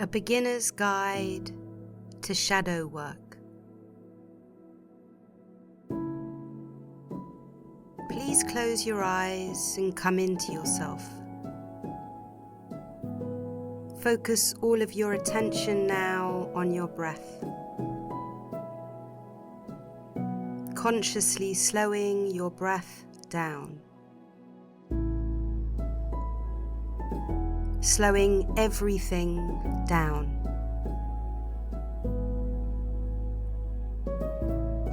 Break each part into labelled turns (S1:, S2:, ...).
S1: A beginner's guide to shadow work. Please close your eyes and come into yourself. Focus all of your attention now on your breath. Consciously slowing your breath down. Slowing everything down.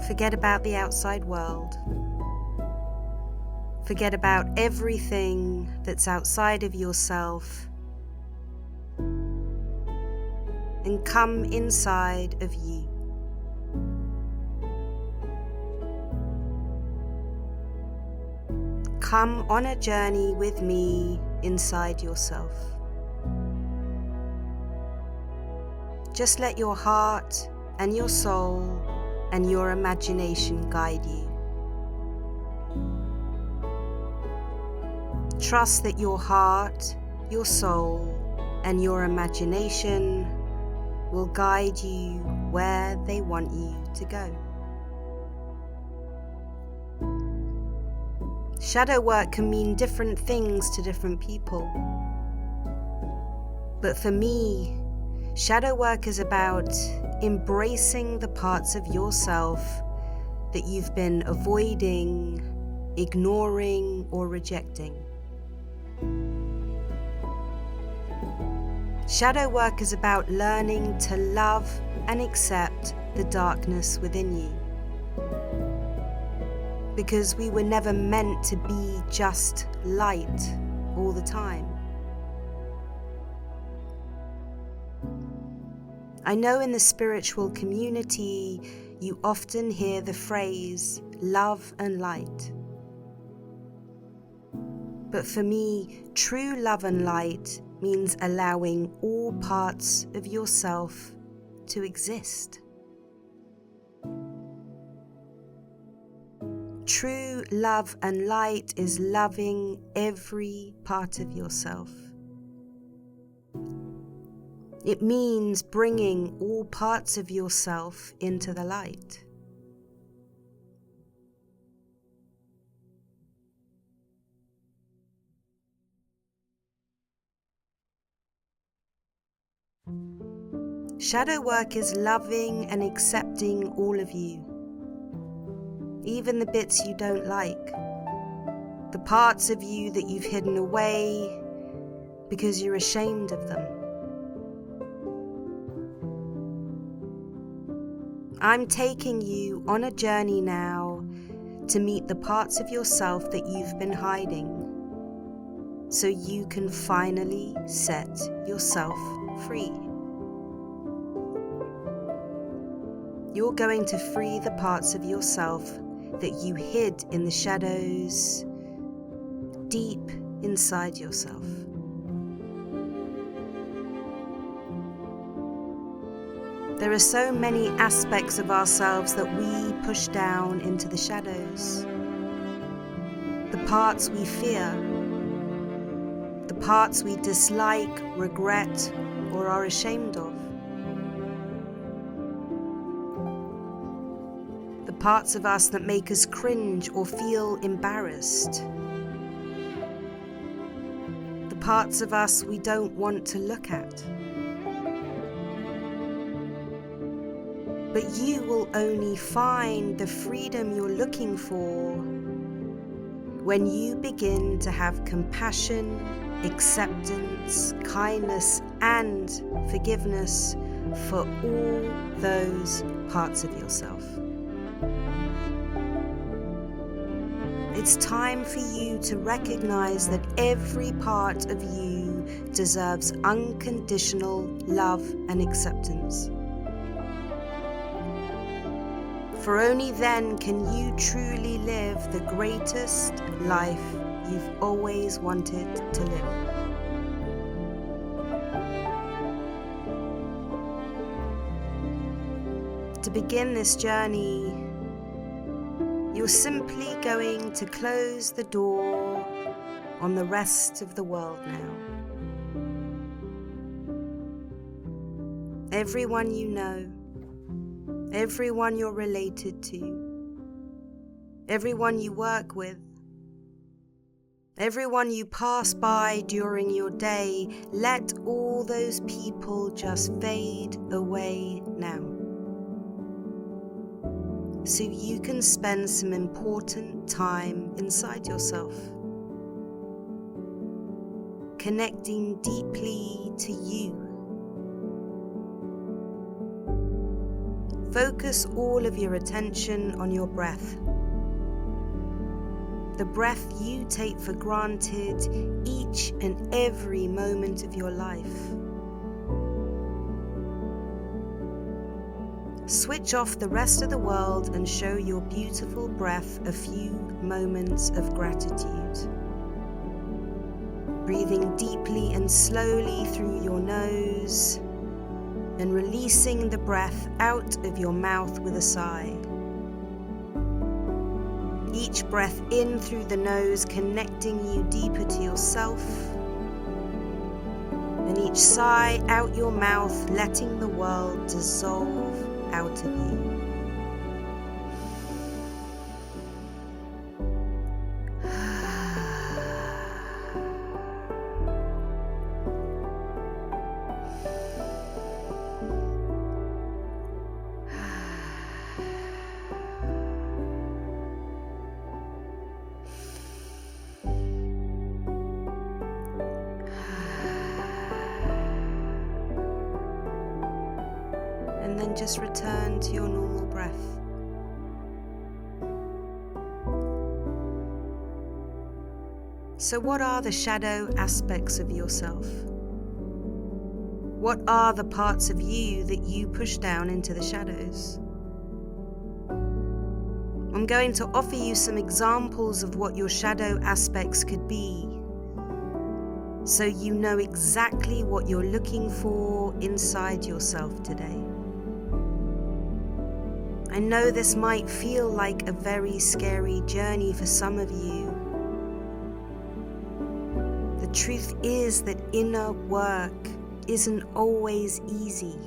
S1: Forget about the outside world. Forget about everything that's outside of yourself and come inside of you. Come on a journey with me inside yourself. Just let your heart and your soul and your imagination guide you. Trust that your heart, your soul, and your imagination will guide you where they want you to go. Shadow work can mean different things to different people. But for me, shadow work is about embracing the parts of yourself that you've been avoiding, ignoring, or rejecting. Shadow work is about learning to love and accept the darkness within you. Because we were never meant to be just light all the time. I know in the spiritual community, you often hear the phrase, love and light. But for me, true love and light means allowing all parts of yourself to exist. True love and light is loving every part of yourself. It means bringing all parts of yourself into the light. Shadow work is loving and accepting all of you, even the bits you don't like, the parts of you that you've hidden away because you're ashamed of them. I'm taking you on a journey now to meet the parts of yourself that you've been hiding, so you can finally set yourself free. You're going to free the parts of yourself that you hid in the shadows, deep inside yourself. There are so many aspects of ourselves that we push down into the shadows. The parts we fear, the parts we dislike, regret, or are ashamed of. The parts of us that make us cringe or feel embarrassed. The parts of us we don't want to look at. But you will only find the freedom you're looking for when you begin to have compassion, acceptance, kindness, and forgiveness for all those parts of yourself. It's time for you to recognize that every part of you deserves unconditional love and acceptance. For only then can you truly live the greatest life you've always wanted to live. To begin this journey, you're simply going to close the door on the rest of the world now. everyone you know, everyone you're related to, everyone you work with, everyone you pass by during your day. Let all those people just fade away now, so you can spend some important time inside yourself, connecting deeply to you. Focus all of your attention on your breath. The breath you take for granted each and every moment of your life. Switch off the rest of the world and show your beautiful breath a few moments of gratitude. Breathing deeply and slowly through your nose and releasing the breath out of your mouth with a sigh. Each breath in through the nose connecting you deeper to yourself, and each sigh out your mouth letting the world dissolve out of you. And then just return to your normal breath. So what are the shadow aspects of yourself? What are the parts of you that you push down into the shadows? I'm going to offer you some examples of what your shadow aspects could be, so you know exactly what you're looking for inside yourself today. I know this might feel like a very scary journey for some of you. The truth is that inner work isn't always easy.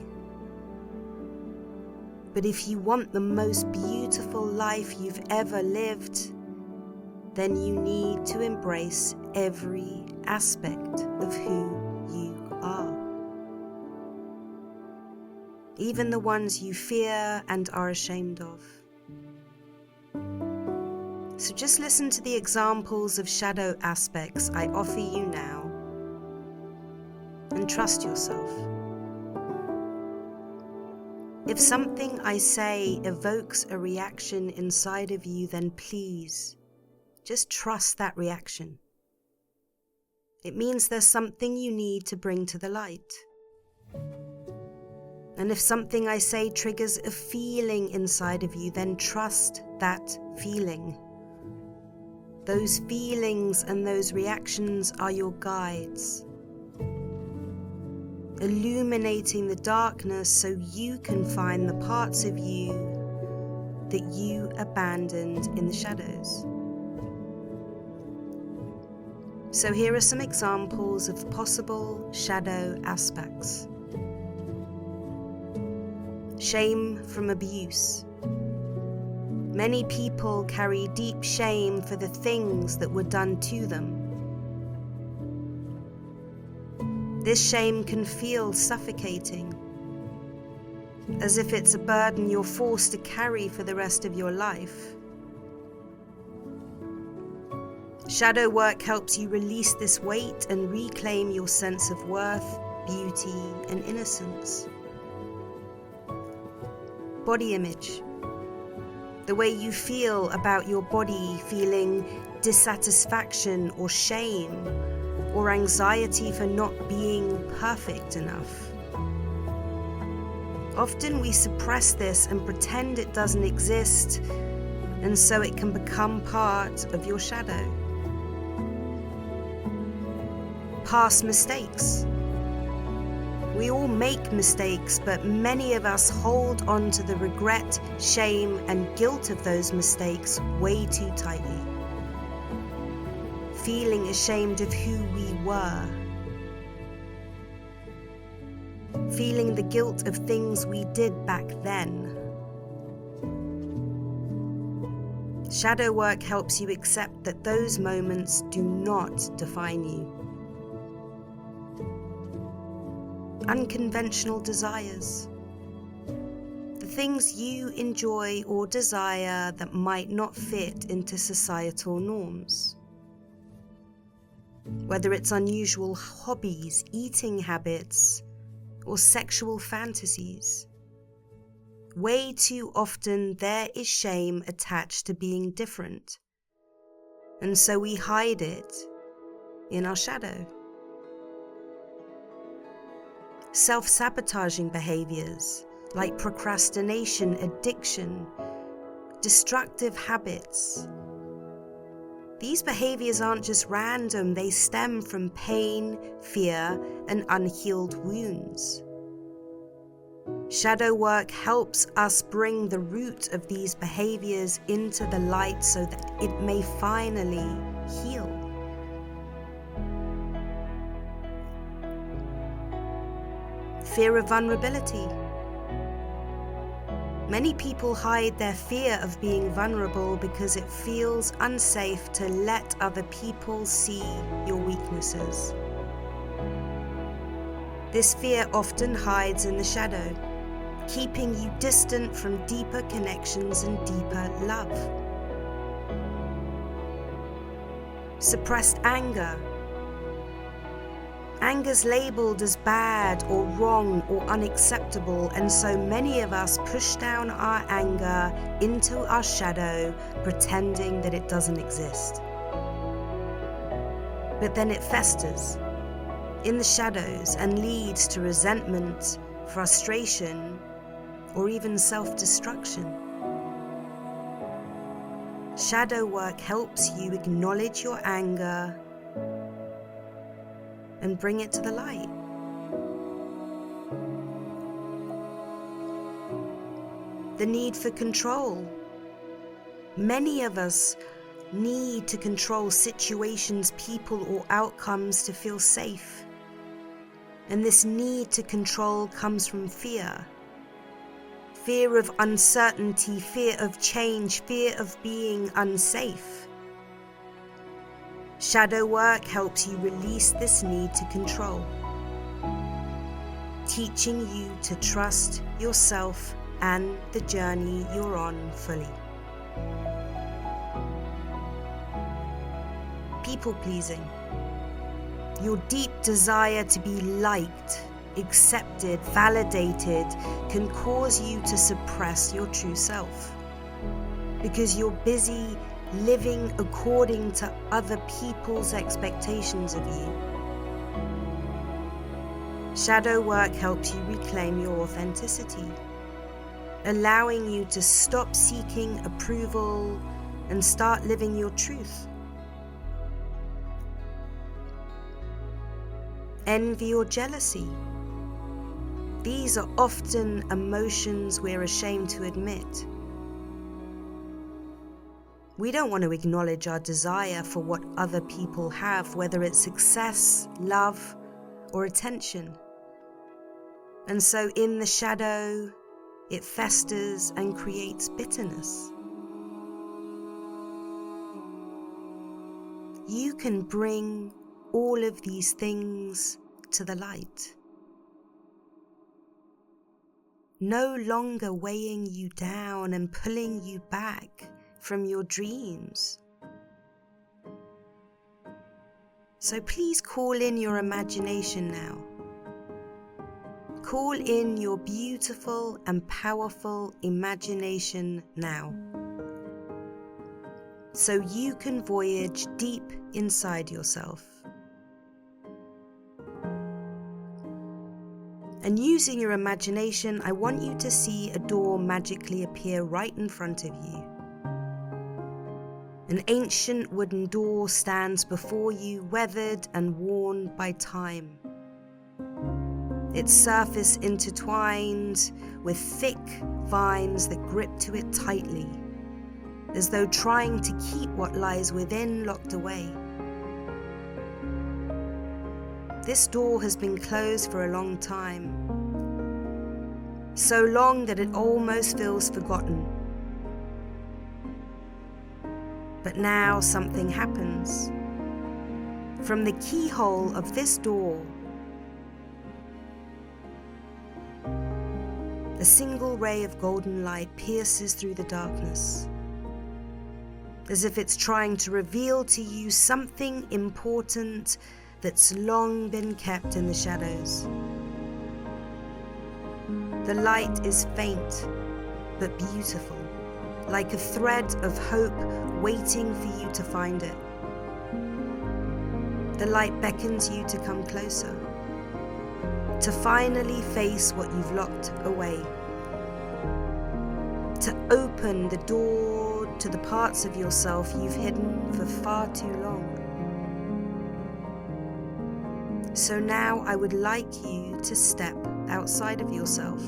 S1: But if you want the most beautiful life you've ever lived, then you need to embrace every aspect of who you are. Even the ones you fear and are ashamed of. So just listen to the examples of shadow aspects I offer you now, and trust yourself. If something I say evokes a reaction inside of you, then please, just trust that reaction. It means there's something you need to bring to the light. And if something I say triggers a feeling inside of you, then trust that feeling. Those feelings and those reactions are your guides, illuminating the darkness so you can find the parts of you that you abandoned in the shadows. So here are some examples of possible shadow aspects. Shame from abuse. Many people carry deep shame for the things that were done to them. This shame can feel suffocating, as if it's a burden you're forced to carry for the rest of your life. Shadow work helps you release this weight and reclaim your sense of worth, beauty, and innocence. Body image. The way you feel about your body, feeling dissatisfaction or shame, or anxiety for not being perfect enough. Often we suppress this and pretend it doesn't exist, and so it can become part of your shadow. Past mistakes. We all make mistakes, but many of us hold on to the regret, shame, and guilt of those mistakes way too tightly, feeling ashamed of who we were. feeling the guilt of things we did back then. Shadow work helps you accept that those moments do not define you. Unconventional desires. The things you enjoy or desire that might not fit into societal norms. Whether it's unusual hobbies, eating habits, or sexual fantasies. Way too often there is shame attached to being different, and so we hide it in our shadow. Self-sabotaging behaviors like procrastination, addiction, destructive habits. These behaviors aren't just random, they stem from pain, fear, and unhealed wounds. Shadow work helps us bring the root of these behaviors into the light so that it may finally heal. Fear of vulnerability. Many people hide their fear of being vulnerable because it feels unsafe to let other people see your weaknesses. This fear often hides in the shadow, keeping you distant from deeper connections and deeper love. Suppressed anger. Anger's labeled as bad or wrong or unacceptable, and so many of us push down our anger into our shadow, pretending that it doesn't exist. But then it festers in the shadows and leads to resentment, frustration, or even self-destruction. Shadow work helps you acknowledge your anger and bring it to the light. The need for control. Many of us need to control situations, people, or outcomes to feel safe. And this need to control comes from fear. Fear of uncertainty, fear of change, fear of being unsafe. Shadow work helps you release this need to control, teaching you to trust yourself and the journey you're on fully. People pleasing. Your deep desire to be liked, accepted, validated can cause you to suppress your true self because you're busy living according to other people's expectations of you. Shadow work helps you reclaim your authenticity, allowing you to stop seeking approval and start living your truth. Envy or jealousy. These are often emotions we're ashamed to admit. We don't want to acknowledge our desire for what other people have, whether it's success, love, or attention. And so in the shadow, it festers and creates bitterness. You can bring all of these things to the light. No longer weighing you down and pulling you back from your dreams. So please call in your imagination now. Call in your beautiful and powerful imagination now, so you can voyage deep inside yourself. And using your imagination, I want you to see a door magically appear right in front of you. An ancient wooden door stands before you, weathered and worn by time. Its surface intertwined with thick vines that grip to it tightly, as though trying to keep what lies within locked away. This door has been closed for a long time. So long that it almost feels forgotten. But now something happens. From the keyhole of this door, a single ray of golden light pierces through the darkness, as if it's trying to reveal to you something important that's long been kept in the shadows. The light is faint but beautiful, like a thread of hope waiting for you to find it. The light beckons you to come closer, to finally face what you've locked away, to open the door to the parts of yourself you've hidden for far too long. So now I would like you to step outside of yourself.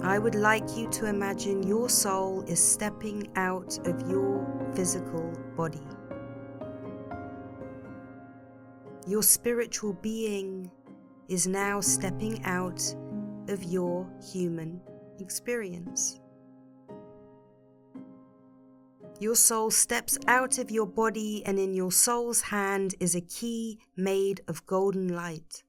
S1: I would like you to imagine your soul is stepping out of your physical body. Your spiritual being is now stepping out of your human experience. Your soul steps out of your body, and in your soul's hand is a key made of golden light.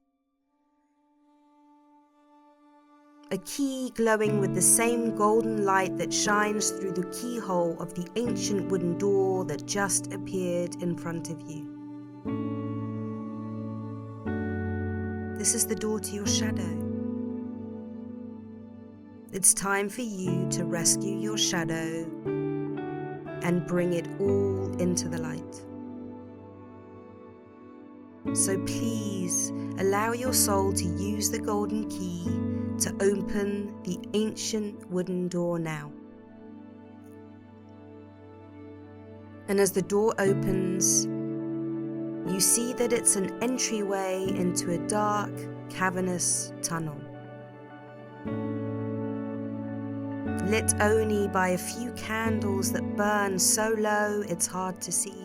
S1: A key glowing with the same golden light that shines through the keyhole of the ancient wooden door that just appeared in front of you. This is the door to your shadow. It's time for you to rescue your shadow and bring it all into the light. So please allow your soul to use the golden key to open the ancient wooden door now. And as the door opens, you see that it's an entryway into a dark, cavernous tunnel, lit only by a few candles that burn so low it's hard to see.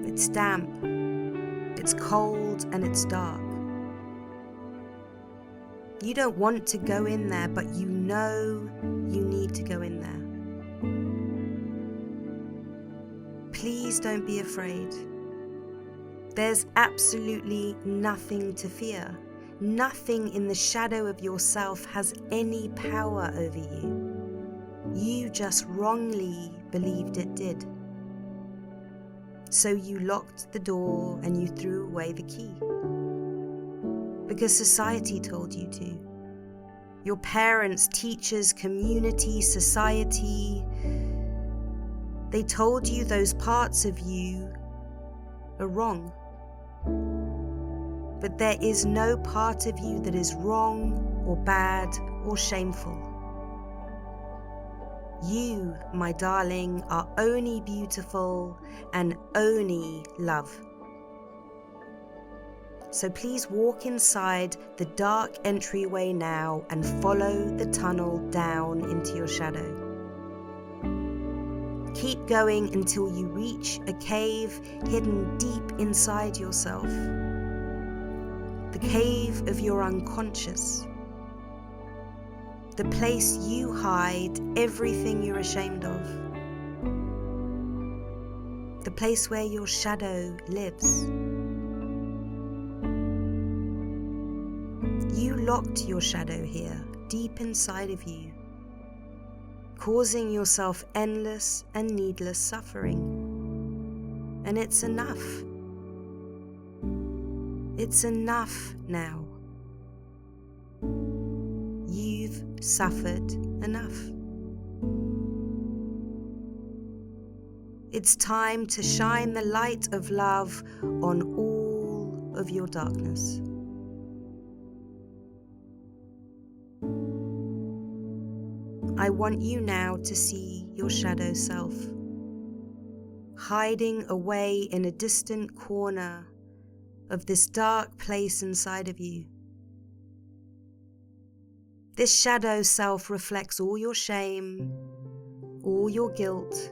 S1: It's damp, it's cold, and it's dark. You don't want to go in there, but you know you need to go in there. Please don't be afraid. There's absolutely nothing to fear. Nothing in the shadow of yourself has any power over you. You just wrongly believed it did. So you locked the door and you threw away the key. Because society told you to. Your parents, teachers, community, society, they told you those parts of you are wrong. But there is no part of you that is wrong or bad or shameful. You, my darling, are only beautiful and only love. So please walk inside the dark entryway now and follow the tunnel down into your shadow. Keep going until you reach a cave hidden deep inside yourself. The cave of your unconscious. The place you hide everything you're ashamed of. The place where your shadow lives. You locked your shadow here, deep inside of you, causing yourself endless and needless suffering. And it's enough. It's enough now. You've suffered enough. It's time to shine the light of love on all of your darkness. I want you now to see your shadow self, hiding away in a distant corner of this dark place inside of you. This shadow self reflects all your shame, all your guilt,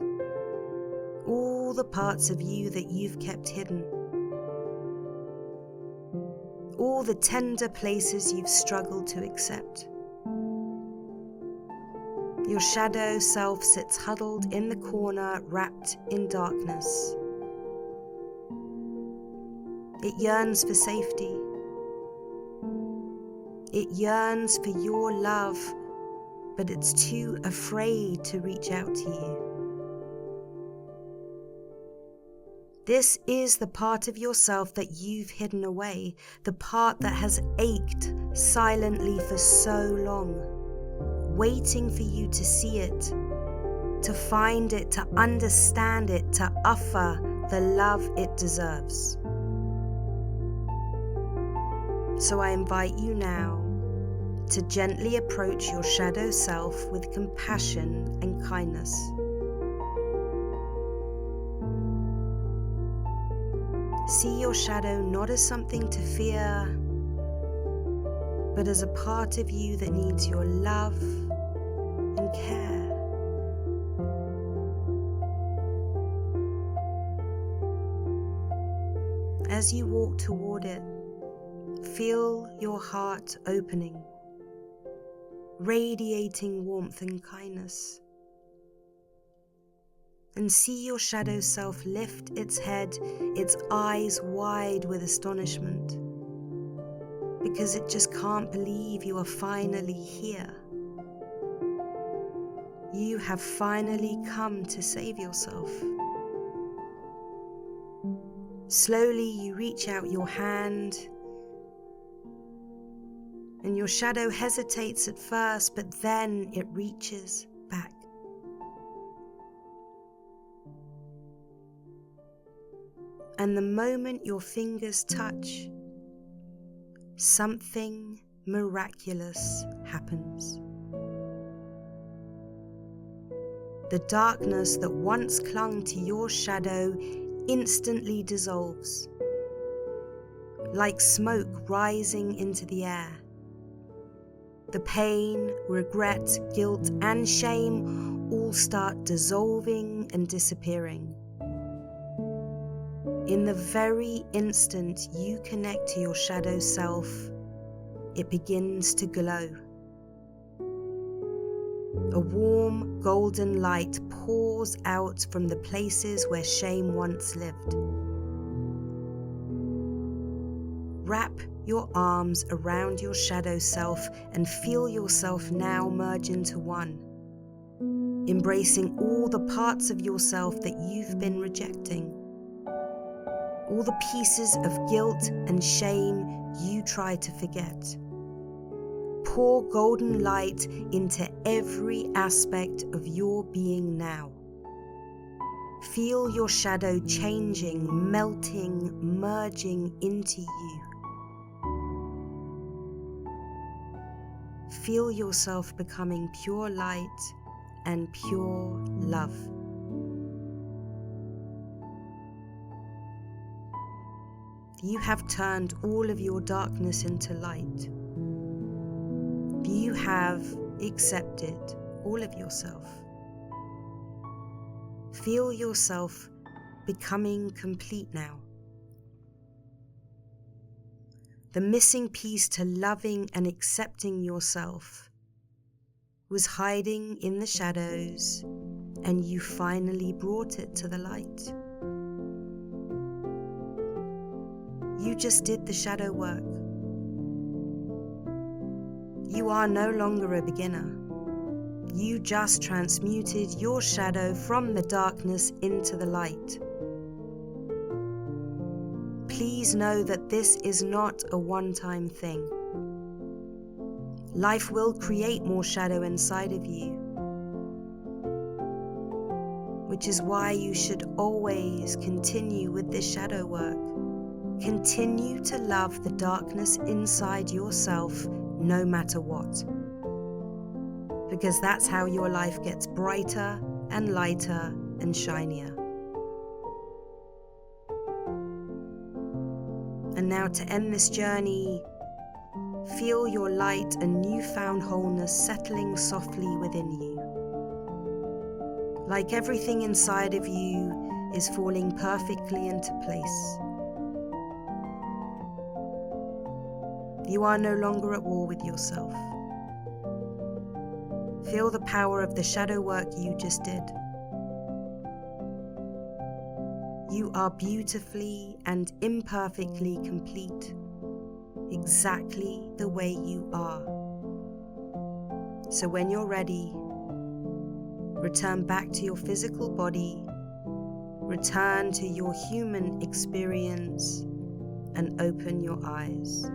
S1: all the parts of you that you've kept hidden, all the tender places you've struggled to accept. Your shadow self sits huddled in the corner, wrapped in darkness. It yearns for safety. It yearns for your love, but it's too afraid to reach out to you. This is the part of yourself that you've hidden away, the part that has ached silently for so long, waiting for you to see it, to find it, to understand it, to offer the love it deserves. So I invite you now to gently approach your shadow self with compassion and kindness. See your shadow not as something to fear, but as a part of you that needs your love and care. As you walk toward it, feel your heart opening, radiating warmth and kindness. And see your shadow self lift its head, its eyes wide with astonishment, because it just can't believe you are finally here. You have finally come to save yourself. Slowly you reach out your hand, and your shadow hesitates at first, but then it reaches back. And the moment your fingers touch, something miraculous happens. The darkness that once clung to your shadow instantly dissolves, like smoke rising into the air. The pain, regret, guilt, and shame all start dissolving and disappearing. In the very instant you connect to your shadow self, it begins to glow. A warm, golden light pours out from the places where shame once lived. Wrap your arms around your shadow self and feel yourself now merge into one, embracing all the parts of yourself that you've been rejecting. All the pieces of guilt and shame you try to forget. Pour golden light into every aspect of your being now. Feel your shadow changing, melting, merging into you. Feel yourself becoming pure light and pure love. You have turned all of your darkness into light. You have accepted all of yourself. Feel yourself becoming complete now. The missing piece to loving and accepting yourself was hiding in the shadows, and you finally brought it to the light. You just did the shadow work. You are no longer a beginner. You just transmuted your shadow from the darkness into the light. Please know that this is not a one-time thing. Life will create more shadow inside of you, which is why you should always continue with this shadow work. Continue to love the darkness inside yourself no matter what. Because that's how your life gets brighter and lighter and shinier. And now to end this journey, feel your light and newfound wholeness settling softly within you. Like everything inside of you, is falling perfectly into place. You are no longer at war with yourself. Feel the power of the shadow work you just did. You are beautifully and imperfectly complete, exactly the way you are. So when you're ready, return back to your physical body, return to your human experience, and open your eyes.